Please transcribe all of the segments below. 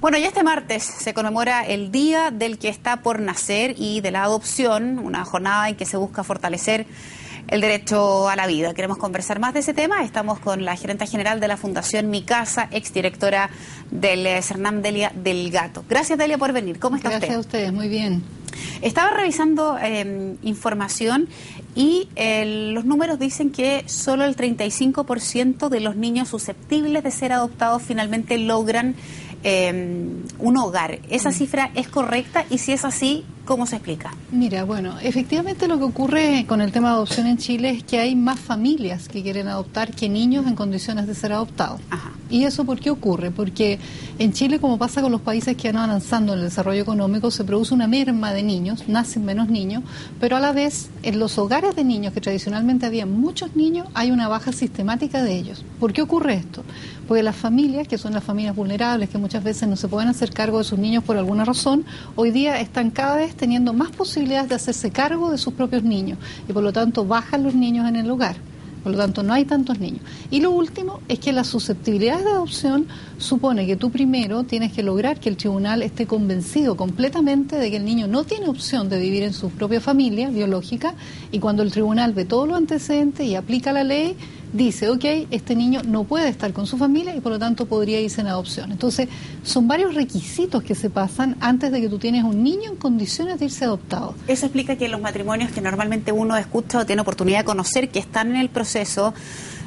Bueno, ya este martes se conmemora el Día del que está por nacer y de la adopción, una jornada en que se busca fortalecer el derecho a la vida. Queremos conversar más de ese tema. Estamos con la gerente general de la Fundación Mi Casa, exdirectora del CERNAM, Delia Delgato. Gracias, Delia, por venir. ¿Cómo está usted? Gracias a ustedes, muy bien. Estaba revisando información y los números dicen que solo el 35% de los niños susceptibles de ser adoptados finalmente logran un hogar. ¿Esa cifra es correcta? Y si es así, ¿cómo se explica? Mira, bueno, efectivamente lo que ocurre con el tema de adopción en Chile es que hay más familias que quieren adoptar que niños en condiciones de ser adoptados. Ajá. ¿Y eso por qué ocurre? Porque en Chile, como pasa con los países que van avanzando en el desarrollo económico, se produce una merma de niños, nacen menos niños, pero a la vez en los hogares de niños, que tradicionalmente había muchos niños, hay una baja sistemática de ellos. ¿Por qué ocurre esto? Porque las familias, que son las familias vulnerables, que muchas veces no se pueden hacer cargo de sus niños por alguna razón, hoy día están cada vez teniendo más posibilidades de hacerse cargo de sus propios niños y por lo tanto bajan los niños en el hogar. Por lo tanto, no hay tantos niños. Y lo último es que la susceptibilidad de adopción supone que tú primero tienes que lograr que el tribunal esté convencido completamente de que el niño no tiene opción de vivir en su propia familia biológica, y cuando el tribunal ve todos los antecedentes y aplica la ley, dice, ok, este niño no puede estar con su familia y por lo tanto podría irse en adopción. Entonces, son varios requisitos que se pasan antes de que tú tienes un niño en condiciones de irse adoptado. Eso explica que los matrimonios que normalmente uno escucha o tiene oportunidad de conocer, que están en el proceso,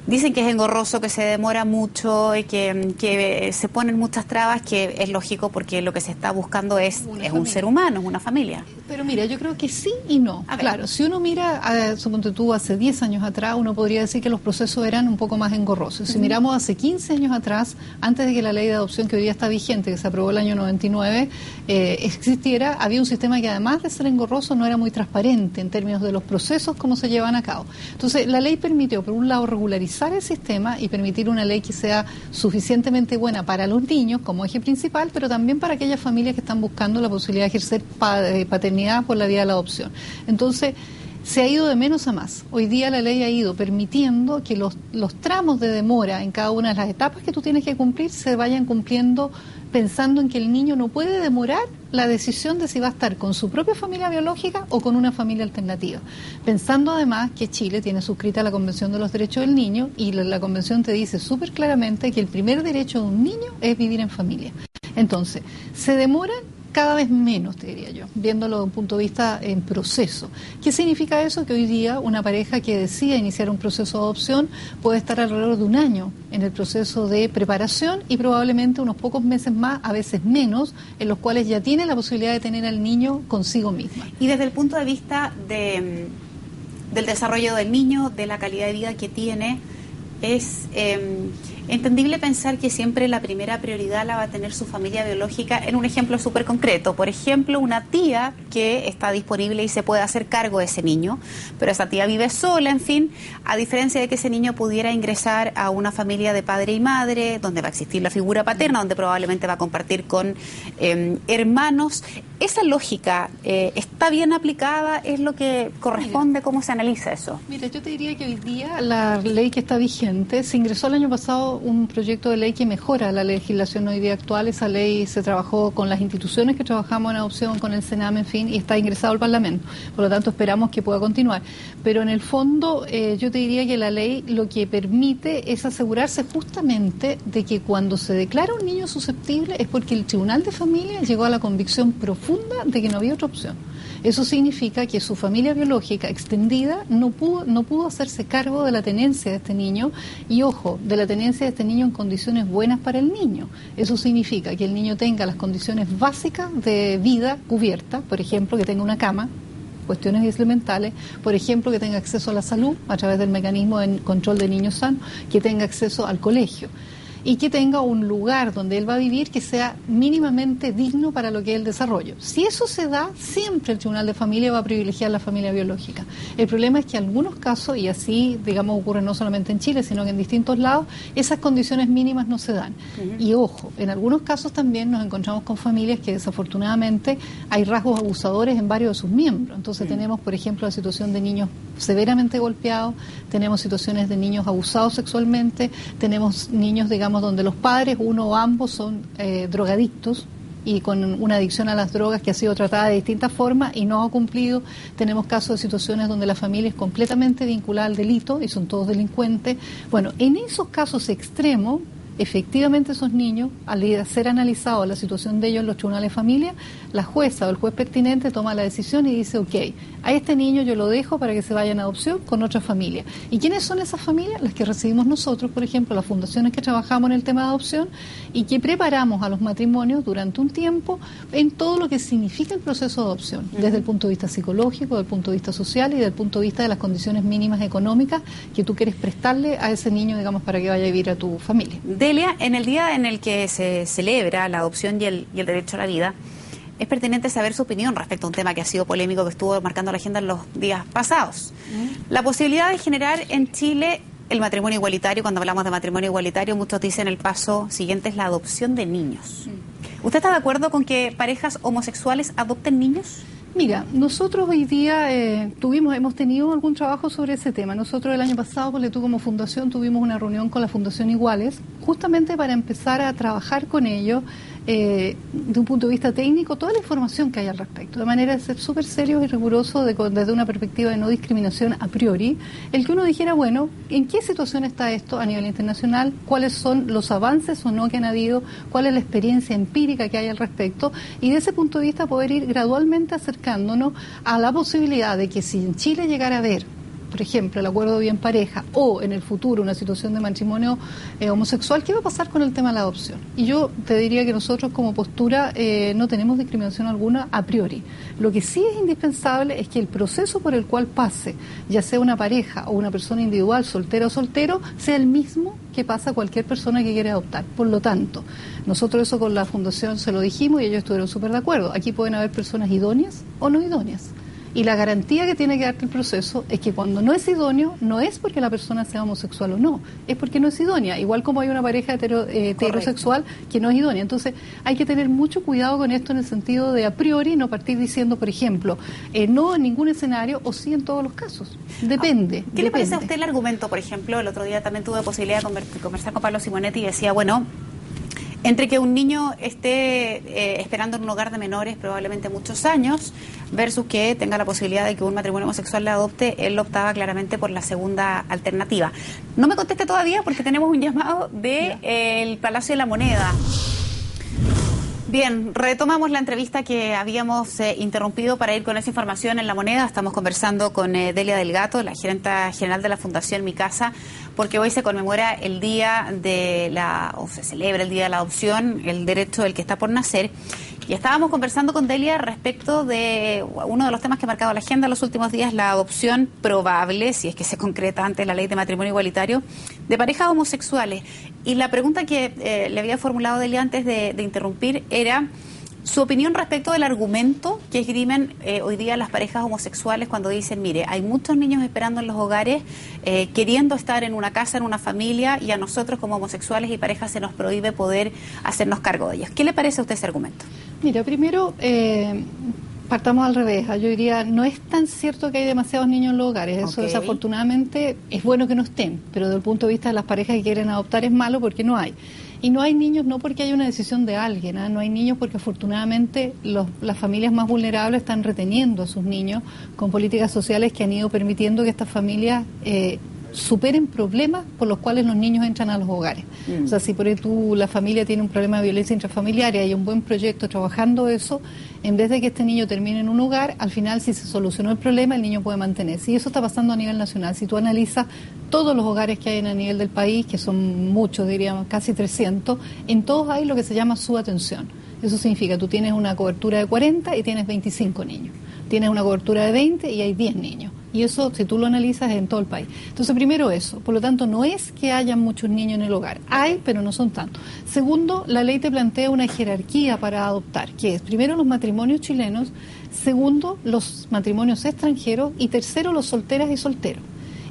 dicen que es engorroso, que se demora mucho y que se ponen muchas trabas, que es lógico porque lo que se está buscando es un ser humano, es una familia. Pero mira, yo creo que sí y no. Claro, si uno mira, suponte tú, hace 10 años atrás, uno podría decir que los procesos eran un poco más engorrosos. Si miramos hace 15 años atrás, antes de que la ley de adopción que hoy día está vigente, que se aprobó el año 99, existiera, había un sistema que además de ser engorroso no era muy transparente en términos de los procesos, cómo se llevan a cabo. Entonces, la ley permitió, por un lado, regularizar el sistema y permitir una ley que sea suficientemente buena para los niños como eje principal, pero también para aquellas familias que están buscando la posibilidad de ejercer paternidad por la vía de la adopción. Entonces, se ha ido de menos a más. Hoy día la ley ha ido permitiendo que los tramos de demora en cada una de las etapas que tú tienes que cumplir se vayan cumpliendo pensando en que el niño no puede demorar la decisión de si va a estar con su propia familia biológica o con una familia alternativa. Pensando además que Chile tiene suscrita la Convención de los Derechos del Niño y la Convención te dice súper claramente que el primer derecho de un niño es vivir en familia. Entonces, se demoran cada vez menos, te diría yo, viéndolo desde un punto de vista en proceso. ¿Qué significa eso? Que hoy día una pareja que decida iniciar un proceso de adopción puede estar alrededor de un año en el proceso de preparación y probablemente unos pocos meses más, a veces menos, en los cuales ya tiene la posibilidad de tener al niño consigo misma. Y desde el punto de vista del desarrollo del niño, de la calidad de vida que tiene, es entendible pensar que siempre la primera prioridad la va a tener su familia biológica. En un ejemplo súper concreto, por ejemplo, una tía que está disponible y se puede hacer cargo de ese niño, pero esa tía vive sola, en fin, a diferencia de que ese niño pudiera ingresar a una familia de padre y madre, donde va a existir la figura paterna, donde probablemente va a compartir con hermanos. ¿Esa lógica está bien aplicada? ¿Es lo que corresponde? ¿Cómo se analiza eso? Mira, yo te diría que hoy día la ley que está vigente, se ingresó el año pasado un proyecto de ley que mejora la legislación hoy día actual. Esa ley se trabajó con las instituciones que trabajamos en adopción, con el CENAM, en fin, y está ingresado al Parlamento. Por lo tanto, esperamos que pueda continuar. Pero en el fondo, yo te diría que la ley lo que permite es asegurarse justamente de que cuando se declara un niño susceptible es porque el Tribunal de Familia llegó a la convicción profunda de que no había otra opción. Eso significa que su familia biológica extendida no pudo hacerse cargo de la tenencia de este niño y, ojo, de la tenencia de este niño en condiciones buenas para el niño. Eso significa que el niño tenga las condiciones básicas de vida cubiertas, por ejemplo, que tenga una cama, cuestiones elementales, por ejemplo, que tenga acceso a la salud a través del mecanismo de control de niños sanos, que tenga acceso al colegio y que tenga un lugar donde él va a vivir que sea mínimamente digno para lo que es el desarrollo. Si eso se da, siempre el Tribunal de Familia va a privilegiar la familia biológica. El problema es que en algunos casos, y así, digamos, ocurre no solamente en Chile, sino que en distintos lados, esas condiciones mínimas no se dan. Y ojo, en algunos casos también nos encontramos con familias que desafortunadamente hay rasgos abusadores en varios de sus miembros. Entonces tenemos, por ejemplo, la situación de niños severamente golpeados, tenemos situaciones de niños abusados sexualmente, tenemos niños, digamos, digamos, donde los padres, uno o ambos, son drogadictos y con una adicción a las drogas que ha sido tratada de distintas formas y no ha cumplido. Tenemos casos de situaciones donde la familia es completamente vinculada al delito y son todos delincuentes. Bueno, en esos casos extremos, efectivamente esos niños, al ser analizado la situación de ellos en los tribunales de familia, la jueza o el juez pertinente toma la decisión y dice, ok, a este niño yo lo dejo para que se vaya en adopción con otra familia. ¿Y quiénes son esas familias? Las que recibimos nosotros, por ejemplo, las fundaciones que trabajamos en el tema de adopción y que preparamos a los matrimonios durante un tiempo en todo lo que significa el proceso de adopción, desde el punto de vista psicológico, desde el punto de vista social y desde el punto de vista de las condiciones mínimas económicas que tú quieres prestarle a ese niño, digamos, para que vaya a vivir a tu familia. Delia, en el día en el que se celebra la adopción y el derecho a la vida, es pertinente saber su opinión respecto a un tema que ha sido polémico, que estuvo marcando la agenda en los días pasados. La posibilidad de generar en Chile el matrimonio igualitario. Cuando hablamos de matrimonio igualitario, muchos dicen el paso siguiente es la adopción de niños. ¿Usted está de acuerdo con que parejas homosexuales adopten niños? Mira, nosotros hoy día hemos tenido algún trabajo sobre ese tema. Nosotros el año pasado, como fundación, tuvimos una reunión con la Fundación Iguales, justamente para empezar a trabajar con ellos de un punto de vista técnico, toda la información que hay al respecto, de manera de ser súper serios y rigurosos desde una perspectiva de no discriminación a priori, el que uno dijera, bueno, ¿en qué situación está esto a nivel internacional? ¿Cuáles son los avances o no que han habido? ¿Cuál es la experiencia empírica que hay al respecto? Y de ese punto de vista poder ir gradualmente acercándonos a la posibilidad de que si en Chile llegara a haber, por ejemplo, el acuerdo bien pareja o en el futuro una situación de matrimonio homosexual, ¿qué va a pasar con el tema de la adopción? Y yo te diría que nosotros como postura no tenemos discriminación alguna a priori. Lo que sí es indispensable es que el proceso por el cual pase, ya sea una pareja o una persona individual, soltera o soltero, sea el mismo que pasa cualquier persona que quiere adoptar. Por lo tanto, nosotros eso con la Fundación se lo dijimos y ellos estuvieron súper de acuerdo. Aquí pueden haber personas idóneas o no idóneas. Y la garantía que tiene que darte el proceso es que cuando no es idóneo, no es porque la persona sea homosexual o no, es porque no es idónea. Igual como hay una pareja heterosexual que no es idónea. Entonces hay que tener mucho cuidado con esto en el sentido de a priori no partir diciendo, por ejemplo, no en ningún escenario o sí en todos los casos. Depende. ¿Qué le parece a usted el argumento, por ejemplo? El otro día también tuve posibilidad de conversar con Pablo Simonetti y decía, bueno, entre que un niño esté esperando en un hogar de menores probablemente muchos años versus que tenga la posibilidad de que un matrimonio homosexual le adopte, él optaba claramente por la segunda alternativa. No me conteste todavía porque tenemos un llamado del Palacio de la Moneda. Bien, retomamos la entrevista que habíamos interrumpido para ir con esa información en La Moneda. Estamos conversando con Delia Del Gato, la gerenta general de la Fundación Mi Casa, porque hoy se conmemora el día o se celebra el día de la adopción, el derecho del que está por nacer. Y estábamos conversando con Delia respecto de uno de los temas que ha marcado la agenda en los últimos días, la adopción probable, si es que se concreta ante la ley de matrimonio igualitario, de parejas homosexuales. Y la pregunta que le había formulado Delia antes de interrumpir era su opinión respecto del argumento que esgrimen hoy día las parejas homosexuales cuando dicen, mire, hay muchos niños esperando en los hogares, queriendo estar en una casa, en una familia, y a nosotros como homosexuales y parejas se nos prohíbe poder hacernos cargo de ellos. ¿Qué le parece a usted ese argumento? Mira, primero, partamos al revés. Yo diría, no es tan cierto que hay demasiados niños en los hogares. Eso desafortunadamente es bueno que no estén, pero desde el punto de vista de las parejas que quieren adoptar es malo porque no hay. Y no hay niños no porque haya una decisión de alguien, no hay niños porque afortunadamente las familias más vulnerables están reteniendo a sus niños con políticas sociales que han ido permitiendo que estas familias superen problemas por los cuales los niños entran a los hogares. O sea, si por ahí la familia tiene un problema de violencia intrafamiliar y hay un buen proyecto trabajando eso, en vez de que este niño termine en un hogar, al final si se solucionó el problema, el niño puede mantenerse. Y eso está pasando a nivel nacional. Si tú analizas todos los hogares que hay a nivel del país, que son muchos, diríamos casi 300, en todos hay lo que se llama subatención. Eso significa, tú tienes una cobertura de 40 y tienes 25 niños. Tienes una cobertura de 20 y hay 10 niños. Y eso, si tú lo analizas, es en todo el país. Entonces, primero eso. Por lo tanto, no es que haya muchos niños en el hogar. Hay, pero no son tantos. Segundo, la ley te plantea una jerarquía para adoptar, que es, primero, los matrimonios chilenos, segundo, los matrimonios extranjeros y tercero, los solteras y solteros.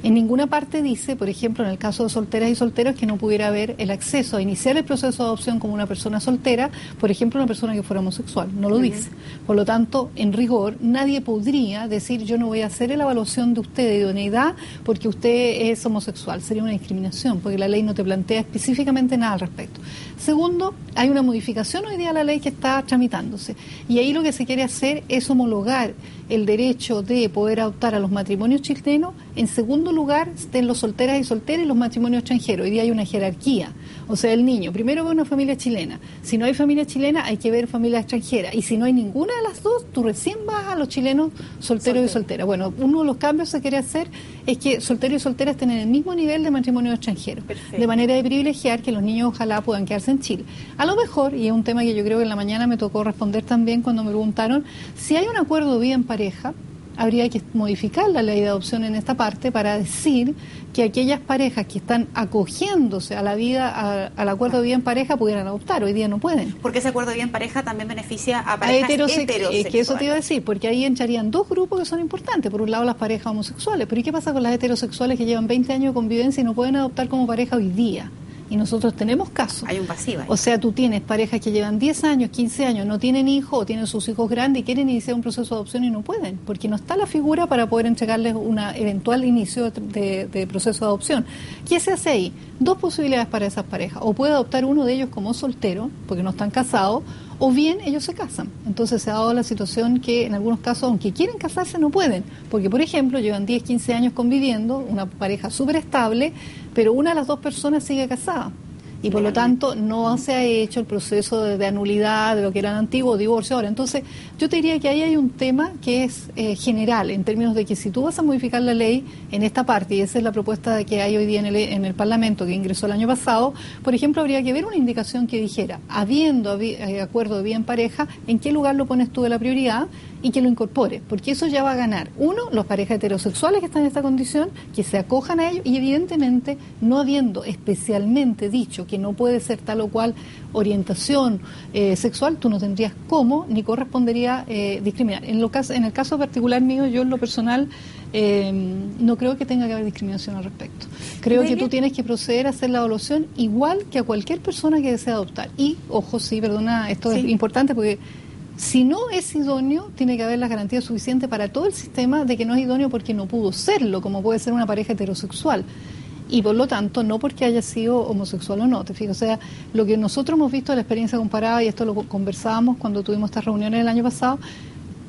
En ninguna parte dice, por ejemplo, en el caso de solteras y solteros, que no pudiera haber el acceso a iniciar el proceso de adopción como una persona soltera, por ejemplo, una persona que fuera homosexual. No lo dice. Por lo tanto, en rigor, nadie podría decir yo no voy a hacer la evaluación de usted de idoneidad porque usted es homosexual. Sería una discriminación, porque la ley no te plantea específicamente nada al respecto. Segundo, hay una modificación hoy día a la ley que está tramitándose. Y ahí lo que se quiere hacer es homologar el derecho de poder adoptar a los matrimonios chilenos. En segundo lugar, estén los solteras y solteros y los matrimonios extranjeros. Hoy día hay una jerarquía. O sea, el niño primero ve una familia chilena. Si no hay familia chilena, hay que ver familia extranjera. Y si no hay ninguna de las dos, tú recién vas a los chilenos solteros y solteras. Bueno, uno de los cambios que se quiere hacer es que solteros y solteras tengan el mismo nivel de matrimonio extranjero. Perfecto. De manera de privilegiar que los niños ojalá puedan quedarse en Chile. A lo mejor, y es un tema que yo creo que en la mañana me tocó responder también cuando me preguntaron, si hay un acuerdo de vida en pareja, habría que modificar la ley de adopción en esta parte para decir que aquellas parejas que están acogiéndose a la vida, al acuerdo de vida en pareja, pudieran adoptar. Hoy día no pueden. Porque ese acuerdo de vida en pareja también beneficia a parejas heterosexuales. Es que eso te iba a decir, porque ahí entrarían dos grupos que son importantes. Por un lado, las parejas homosexuales. Pero ¿y qué pasa con las heterosexuales que llevan 20 años de convivencia y no pueden adoptar como pareja hoy día? Y nosotros tenemos casos. Hay un pasivo ahí. O sea, tú tienes parejas que llevan 10 años, 15 años, no tienen hijos o tienen sus hijos grandes y quieren iniciar un proceso de adopción y no pueden, porque no está la figura para poder entregarles un eventual inicio de proceso de adopción. ¿Qué se hace ahí? Dos posibilidades para esas parejas. O puede adoptar uno de ellos como soltero, porque no están casados, o bien ellos se casan. Entonces se ha dado la situación que en algunos casos, aunque quieren casarse, no pueden. Porque, por ejemplo, llevan 10, 15 años conviviendo, una pareja súper estable, pero una de las dos personas sigue casada. Y por lo tanto no se ha hecho el proceso de anulidad de lo que era antiguo divorcio ahora. Entonces yo te diría que ahí hay un tema que es general, en términos de que si tú vas a modificar la ley en esta parte, y esa es la propuesta que hay hoy día en el Parlamento, que ingresó el año pasado, por ejemplo, habría que ver una indicación que dijera, habiendo acuerdo de vida en pareja, ¿en qué lugar lo pones tú de la prioridad? Y que lo incorpore, porque eso ya va a ganar, uno, las parejas heterosexuales que están en esta condición, que se acojan a ello, y evidentemente, no habiendo especialmente dicho que no puede ser tal o cual orientación sexual, tú no tendrías cómo, ni correspondería discriminar. En el caso particular mío, yo en lo personal, no creo que tenga que haber discriminación al respecto. Creo que tú tienes que proceder a hacer la evaluación igual que a cualquier persona que desea adoptar. Y, ojo, sí, perdona, esto es importante porque si no es idóneo, tiene que haber las garantías suficientes para todo el sistema de que no es idóneo porque no pudo serlo, como puede ser una pareja heterosexual. Y por lo tanto, no porque haya sido homosexual o no, te fijas. O sea, lo que nosotros hemos visto de la experiencia comparada, y esto lo conversábamos cuando tuvimos estas reuniones el año pasado,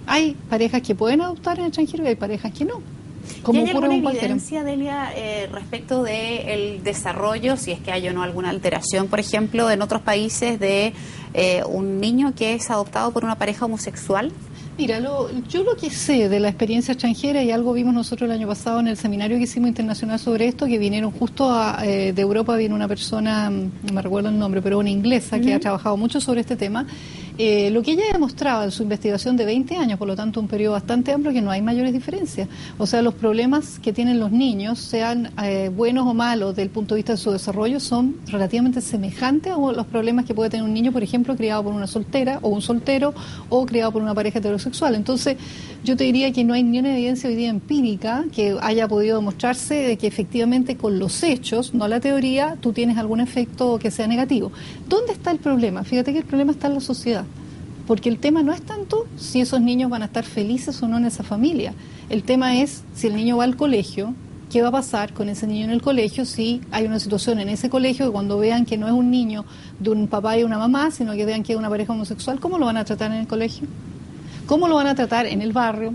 hay parejas que pueden adoptar en el extranjero y hay parejas que no. ¿Y hay alguna evidencia, Delia, respecto del desarrollo, si es que hay o no alguna alteración, por ejemplo, en otros países de un niño que es adoptado por una pareja homosexual? Mira, yo lo que sé de la experiencia extranjera, y algo vimos nosotros el año pasado en el seminario que hicimos internacional sobre esto, que vinieron justo de Europa, vino una persona, no me recuerdo el nombre, pero una inglesa que ha trabajado mucho sobre este tema. Lo que ella demostraba en su investigación de 20 años, por lo tanto un periodo bastante amplio, que no hay mayores diferencias. O sea, los problemas que tienen los niños, sean buenos o malos desde el punto de vista de su desarrollo, son relativamente semejantes a los problemas que puede tener un niño, por ejemplo, criado por una soltera o un soltero, o criado por una pareja heterosexual. Entonces, yo te diría que no hay ni una evidencia hoy día empírica que haya podido demostrarse de que efectivamente con los hechos, no la teoría, tú tienes algún efecto que sea negativo. ¿Dónde está el problema? Fíjate que el problema está en la sociedad. Porque el tema no es tanto si esos niños van a estar felices o no en esa familia. El tema es si el niño va al colegio, qué va a pasar con ese niño en el colegio si hay una situación en ese colegio que cuando vean que no es un niño de un papá y una mamá, sino que vean que es una pareja homosexual, ¿cómo lo van a tratar en el colegio? ¿Cómo lo van a tratar en el barrio?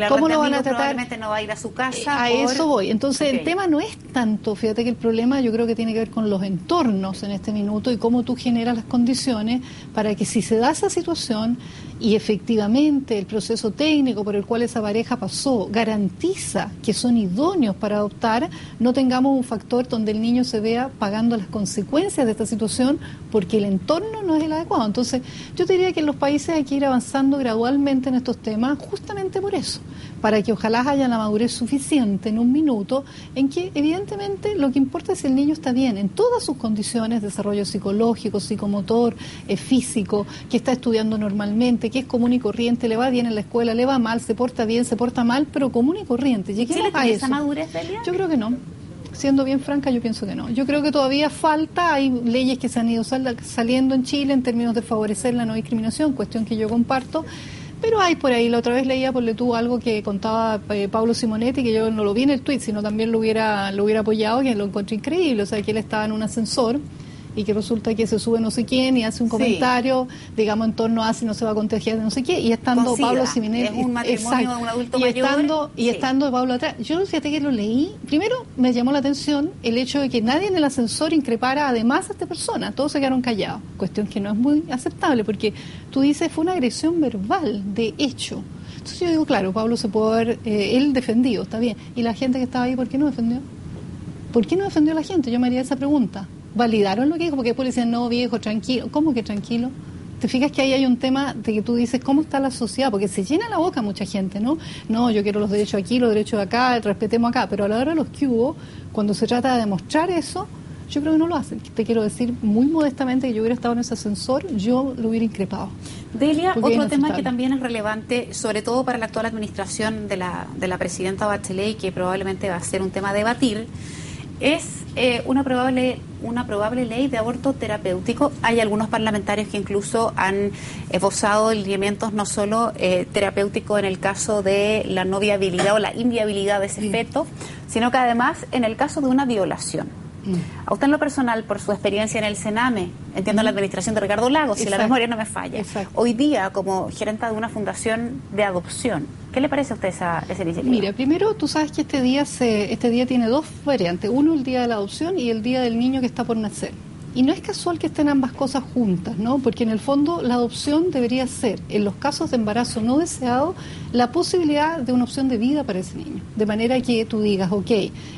¿Cómo lo van a tratar? Probablemente no va a ir a su casa. Eso voy. Entonces, el tema no es tanto, fíjate que el problema yo creo que tiene que ver con los entornos en este minuto y cómo tú generas las condiciones para que si se da esa situación y efectivamente el proceso técnico por el cual esa pareja pasó garantiza que son idóneos para adoptar, no tengamos un factor donde el niño se vea pagando las consecuencias de esta situación porque el entorno no es el adecuado. Entonces, yo te diría que en los países hay que ir avanzando gradualmente en estos temas justamente por eso. eso, para que ojalá haya la madurez suficiente en un minuto en que evidentemente lo que importa es si el niño está bien en todas sus condiciones, desarrollo psicológico, psicomotor, físico, que está estudiando normalmente, que es común y corriente, le va bien en la escuela, le va mal, se porta bien, se porta mal, pero común y corriente. ¿Chile tiene esa madurez, Delia? Yo creo que no. Siendo bien franca, yo pienso que no. Yo creo que todavía falta, hay leyes que se han ido saliendo en Chile en términos de favorecer la no discriminación, cuestión que yo comparto, pero hay por ahí, la otra vez leía por tú algo que contaba Pablo Simonetti, que yo no lo vi en el tuit, sino también lo hubiera apoyado, que lo encontré increíble, o sea, que él estaba en un ascensor y que resulta que se sube no sé quién y hace un comentario, digamos, en torno a si no se va a contagiar de no sé qué, y estando Pablo Simonetti, es un matrimonio de un adulto mayor, estando Pablo atrás. Yo, fíjate que lo leí, primero me llamó la atención el hecho de que nadie en el ascensor increpara además a esta persona, todos se quedaron callados, cuestión que no es muy aceptable, porque tú dices, fue una agresión verbal, de hecho. Entonces yo digo, claro, Pablo se puede haber, él defendido, está bien, y la gente que estaba ahí, ¿por qué no defendió? ¿Por qué no defendió a la gente? Yo me haría esa pregunta. ¿Validaron lo que dijo? Porque después le dicen, no, viejo, tranquilo. ¿Cómo que tranquilo? Te fijas que ahí hay un tema de que tú dices, ¿cómo está la sociedad? Porque se llena la boca mucha gente, ¿no? No, yo quiero los derechos aquí, los derechos de acá, respetemos acá. Pero a la hora de los que hubo, cuando se trata de demostrar eso, yo creo que no lo hacen. Te quiero decir muy modestamente que yo hubiera estado en ese ascensor, yo lo hubiera increpado. Delia, otro tema que también es relevante, sobre todo para la actual administración de la presidenta Bachelet, y que probablemente va a ser un tema a debatir, es una probable ley de aborto terapéutico. Hay algunos parlamentarios que incluso han esbozado lineamientos no solo terapéuticos en el caso de la no viabilidad o la inviabilidad de ese feto, sino que además en el caso de una violación. A usted en lo personal, por su experiencia en el Sename, entiendo la administración de Ricardo Lagos, si la memoria no me falla, hoy día como gerenta de una fundación de adopción, ¿qué le parece a usted esa iniciativa? Mira, primero tú sabes que este día tiene dos variantes, uno el día de la adopción y el día del niño que está por nacer. Y no es casual que estén ambas cosas juntas, ¿no? Porque en el fondo la adopción debería ser, en los casos de embarazo no deseado, la posibilidad de una opción de vida para ese niño. De manera que tú digas, ok,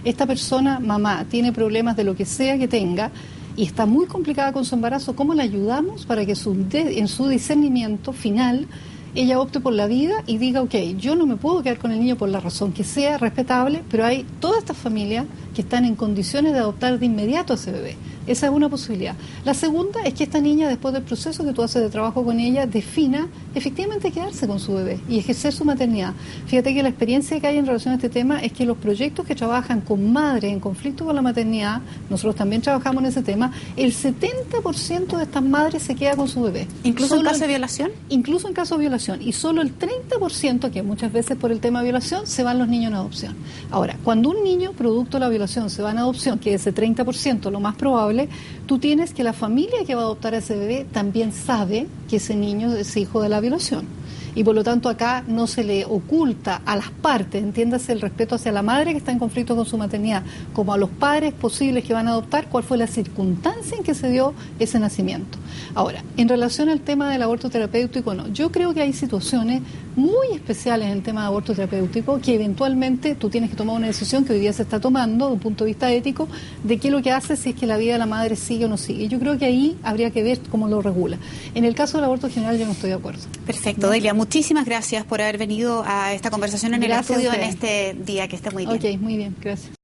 esta persona, mamá, tiene problemas de lo que sea que tenga y está muy complicada con su embarazo, ¿cómo la ayudamos para que en su discernimiento final ella opte por la vida y diga, ok, yo no me puedo quedar con el niño por la razón que sea, respetable, pero hay todas estas familias que están en condiciones de adoptar de inmediato a ese bebé. Esa es una posibilidad. La segunda es que esta niña, después del proceso que tú haces de trabajo con ella, defina efectivamente quedarse con su bebé y ejercer su maternidad. Fíjate que la experiencia que hay en relación a este tema es que los proyectos que trabajan con madres en conflicto con la maternidad, nosotros también trabajamos en ese tema, el 70% de estas madres se queda con su bebé. ¿Incluso en caso de violación? Incluso en caso de violación. Y solo el 30%, que muchas veces por el tema de violación, se van los niños en adopción. Ahora, cuando un niño, producto de la violación, se va en adopción, que es ese 30%, lo más probable, tú tienes que la familia que va a adoptar a ese bebé también sabe que ese niño es hijo de la violación. Y por lo tanto acá no se le oculta a las partes, entiéndase el respeto hacia la madre que está en conflicto con su maternidad, como a los padres posibles que van a adoptar, cuál fue la circunstancia en que se dio ese nacimiento. Ahora, en relación al tema del aborto terapéutico, no. Yo creo que hay situaciones muy especiales en el tema de aborto terapéutico que eventualmente tú tienes que tomar una decisión que hoy día se está tomando desde un punto de vista ético de qué es lo que hace si es que la vida de la madre sigue o no sigue. Yo creo que ahí habría que ver cómo lo regula. En el caso del aborto general yo no estoy de acuerdo. Perfecto, Delia. Muchísimas gracias por haber venido a esta conversación en el estudio en este día, que esté muy bien. Ok, muy bien, gracias.